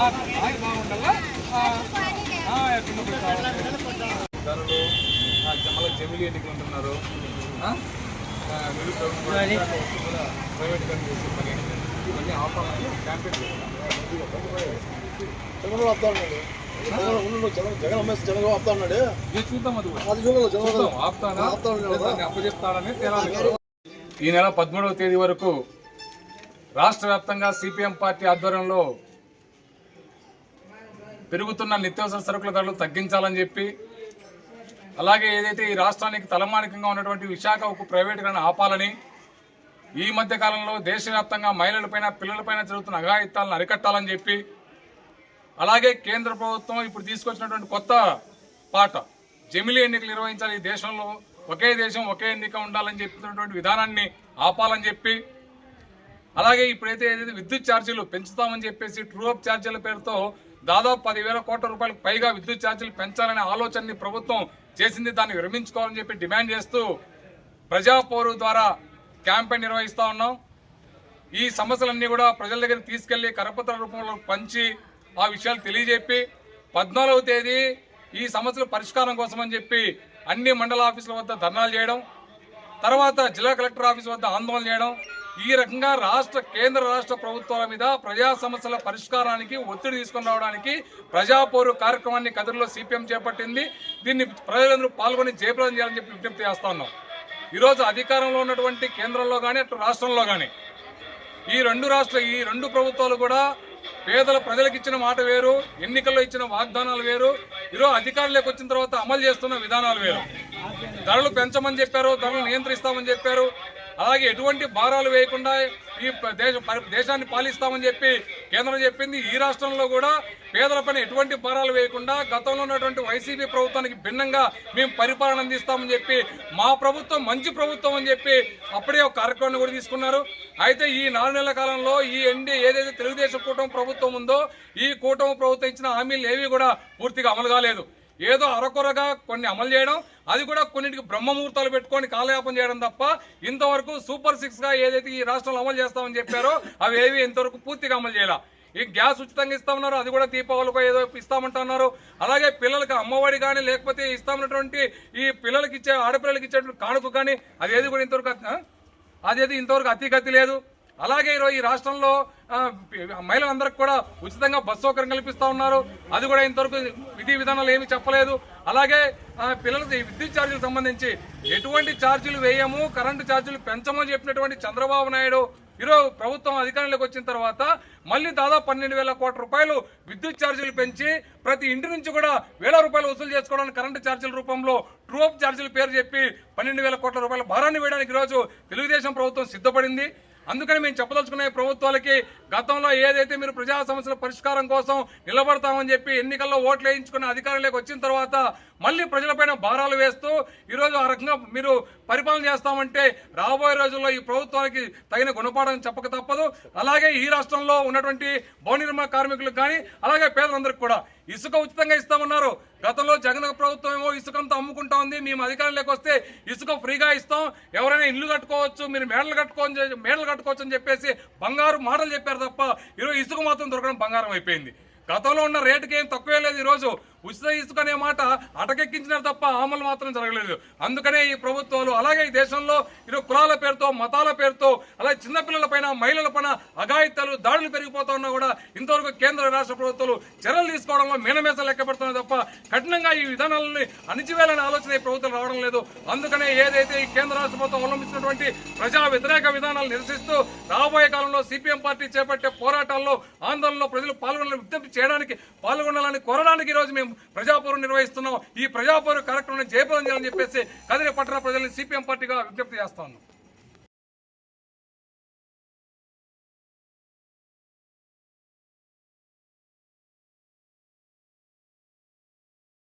బాగుండాలా ధరలు మళ్ళీ జమిలీ ఎన్నికలు ఉంటున్నారు. ప్రైవేట్ కానీ చేసే పని ఇవన్నీ ఆపాలని క్యాంపెయిన్ చూద్దాం. అది అప్పచెప్తాడని తేలాలి. ఈ నెల 13వ తేదీ వరకు రాష్ట్ర వ్యాప్తంగా సిపిఎం పార్టీ ఆధ్వర్యంలో పెరుగుతున్న నిత్యావసర సరుకుల ధరలు తగ్గించాలని చెప్పి, అలాగే ఏదైతే ఈ రాష్ట్రానికి తలమానికంగా ఉన్నటువంటి విశాఖ ఉక్కు ప్రైవేటీకరణ ఆపాలని, ఈ మధ్య కాలంలో దేశవ్యాప్తంగా మహిళలపైన పిల్లలపైన జరుగుతున్న అఘాయిత్యాలను అరికట్టాలని చెప్పి, అలాగే కేంద్ర ప్రభుత్వం ఇప్పుడు తీసుకొచ్చినటువంటి కొత్త పాట జమిలీ ఎన్నికలు నిర్వహించాలి, ఈ దేశంలో ఒకే దేశం ఒకే ఎన్నిక ఉండాలని చెప్తున్నటువంటి విధానాన్ని ఆపాలని చెప్పి, అలాగే ఇప్పుడైతే ఏదైతే విద్యుత్ ఛార్జీలు పెంచుతామని చెప్పేసి ట్రూ అప్ ఛార్జీల పేరుతో దాదాపు 10,000 కోట్ల రూపాయలకు పైగా విద్యుత్ ఛార్జీలు పెంచాలనే ఆలోచనని ప్రభుత్వం చేసింది. దాన్ని విరమించుకోవాలని చెప్పి డిమాండ్ చేస్తూ ప్రజాపోరు ద్వారా క్యాంపెయిన్ నిర్వహిస్తా ఉన్నాం. ఈ సమస్యలన్నీ కూడా ప్రజల దగ్గరికి తీసుకెళ్లి కరపత్ర రూపంలో పంచి ఆ విషయాలు తెలియజెప్పి 14వ తేదీ ఈ సమస్యల పరిష్కారం కోసమని చెప్పి అన్ని మండల ఆఫీసుల వద్ద ధర్నాలు చేయడం, తర్వాత జిల్లా కలెక్టర్ ఆఫీస్ వద్ద ఆందోళన చేయడం, ఈ రకంగా కేంద్ర రాష్ట్ర ప్రభుత్వాల మీద ప్రజా సమస్యల పరిష్కారానికి ఒత్తిడి తీసుకుని రావడానికి ప్రజాపోరు కార్యక్రమాన్ని కదిరిలో సిపిఎం చేపట్టింది. దీన్ని ప్రజలందరూ పాల్గొని జయప్రదం చేయాలని చెప్పి విజ్ఞప్తి చేస్తా ఉన్నాం. ఈరోజు అధికారంలో ఉన్నటువంటి కేంద్రంలో కానీ అటు రాష్ట్రంలో కానీ ఈ రెండు ప్రభుత్వాలు కూడా పేదల ప్రజలకు ఇచ్చిన మాట వేరు, ఎన్నికల్లో ఇచ్చిన వాగ్దానాలు వేరు, ఈరోజు అధికారంలోకి వచ్చిన తర్వాత అమలు చేస్తున్న విధానాలు వేరు. ధరలు పెంచమని చెప్పారు, ధరలు నియంత్రిస్తామని చెప్పారు, అలాగే ఎటువంటి భారాలు వేయకుండా ఈ దేశాన్ని పాలిస్తామని చెప్పి కేంద్రం చెప్పింది. ఈ రాష్ట్రంలో కూడా పేదలపైన ఎటువంటి భారాలు వేయకుండా గతంలో ఉన్నటువంటి వైసీపీ ప్రభుత్వానికి భిన్నంగా మేము పరిపాలన అందిస్తామని చెప్పి మా ప్రభుత్వం మంచి ప్రభుత్వం అని చెప్పి అప్పుడే ఒక కార్యక్రమాన్ని కూడా తీసుకున్నారు. అయితే ఈ 4 నెలల కాలంలో ఈ ఏదైతే తెలుగుదేశం కూటమి ప్రభుత్వం ఉందో ఈ కూటమి ప్రభుత్వం ఇచ్చిన హామీలు ఏవి కూడా పూర్తిగా అమలు కాలేదు. ఏదో అరకొరగా కొన్ని అమలు చేయడం, అది కూడా కొన్నిటికి బ్రహ్మముహూర్తాలు పెట్టుకొని కాలయాపన చేయడం తప్ప ఇంతవరకు సూపర్ 6 గా ఏదైతే ఈ రాష్ట్రంలో అమలు చేస్తామని చెప్పారో అవి ఏవి ఇంతవరకు పూర్తిగా అమలు చేయాల. ఈ గ్యాస్ ఉచితంగా ఇస్తామన్నారు, అది కూడా దీపావళికో ఏదో ఇస్తామంటున్నారు. అలాగే పిల్లలకి అమ్మఒడి కానీ లేకపోతే ఇస్తామన్నటువంటి ఈ పిల్లలకి ఇచ్చే ఆడపిల్లలకి ఇచ్చేటువంటి కానుక కానీ అదేది కూడా ఇంతవరకు అతిగతి లేదు. అలాగే ఈరోజు ఈ రాష్ట్రంలో మహిళలందరికీ కూడా ఉచితంగా బస్సు సౌకర్యం కల్పిస్తా ఉన్నారు, అది కూడా ఇంతవరకు విధి విధానాలు ఏమీ చెప్పలేదు. అలాగే పిల్లలకు విద్యుత్ ఛార్జీలకు సంబంధించి ఎటువంటి ఛార్జీలు వేయము, కరెంటు ఛార్జీలు పెంచమని చెప్పినటువంటి చంద్రబాబు నాయుడు ఈరోజు ప్రభుత్వం అధికారంలోకి వచ్చిన తర్వాత మళ్ళీ దాదాపు 12,000 కోట్ల రూపాయలు విద్యుత్ ఛార్జీలు పెంచి ప్రతి ఇంటి నుంచి కూడా 1,000 రూపాయలు వసూలు చేసుకోవడానికి కరెంటు ఛార్జీల రూపంలో ట్రూ అప్ ఛార్జీల పేరు చెప్పి 12,000 కోట్ల రూపాయల భారాన్ని వేయడానికి ఈరోజు తెలుగుదేశం ప్రభుత్వం సిద్ధపడింది. అందుకని మేము చెప్పదలుచుకునే ప్రభుత్వాలకి గతంలో ఏదైతే మీరు ప్రజా సమస్యల పరిష్కారం కోసం నిలబడతామని చెప్పి ఎన్నికల్లో ఓట్లు వేయించుకుని అధికారంలోకి వచ్చిన తర్వాత మళ్ళీ ప్రజలపైన భారాలు వేస్తూ ఈరోజు ఆ రకంగా మీరు పరిపాలన చేస్తామంటే రాబోయే రోజుల్లో ఈ ప్రభుత్వానికి తగిన గుణపాఠం చెప్పక తప్పదు. అలాగే ఈ రాష్ట్రంలో ఉన్నటువంటి భవన నిర్మాణ కార్మికులకు కానీ అలాగే పేదలందరికీ కూడా ఇసుక ఉచితంగా ఇస్తామన్నారు. గతంలో జగన్ ప్రభుత్వం ఏమో ఇసుకంతా అమ్ముకుంటా ఉంది, మేము అధికారంలోకి వస్తే ఇసుక ఫ్రీగా ఇస్తాం, ఎవరైనా ఇల్లు కట్టుకోవచ్చు, మీరు మేడలు కట్టుకోవచ్చు అని చెప్పేసి బంగారు మాటలు చెప్పారు తప్ప ఈరోజు ఇసుక మాత్రం దొరకడం బంగారం అయిపోయింది. గతంలో ఉన్న రేటుకి ఏం తక్కువే లేదు. ఈరోజు ఉచిత ఇసుక అనే మాట అటకెక్కించినారు తప్ప అమలు మాత్రం జరగలేదు. అందుకనే ఈ ప్రభుత్వాలు అలాగే ఈ దేశంలో ఈరోజు కులాల పేరుతో మతాల పేరుతో అలాగే చిన్నపిల్లలపైన మహిళలపైన అఘాయిత్యాలు దాడులు పెరిగిపోతా ఉన్నా కూడా ఇంతవరకు కేంద్ర రాష్ట్ర ప్రభుత్వాలు చర్యలు తీసుకోవడంలో మీనమేస లెక్క పెడుతున్నాయి తప్ప కఠినంగా ఈ విధానాలని అణిచివేయాలనే ఆలోచన ఈ ప్రభుత్వం రావడం లేదు. అందుకనే ఏదైతే ఈ కేంద్ర రాష్ట్ర ప్రభుత్వం అవలంబించినటువంటి ప్రజా వ్యతిరేక విధానాలు నిరసిస్తూ రాబోయే కాలంలో సిపిఎం పార్టీ చేపట్టే పోరాటాల్లో ఆందోళనలో ప్రజలు పాల్గొనాలని కోరడానికి ఈరోజు మేము ప్రజాపోరు నిర్వహిస్తున్నాం. ఈ ప్రజాపోరు కార్యక్రమాన్ని జయప్రదం చేయాలని చెప్పేసి కదిరి పట్టణ ప్రజల్ని సిపిఎం పార్టీగా విజ్ఞప్తి చేస్తా ఉన్నాం.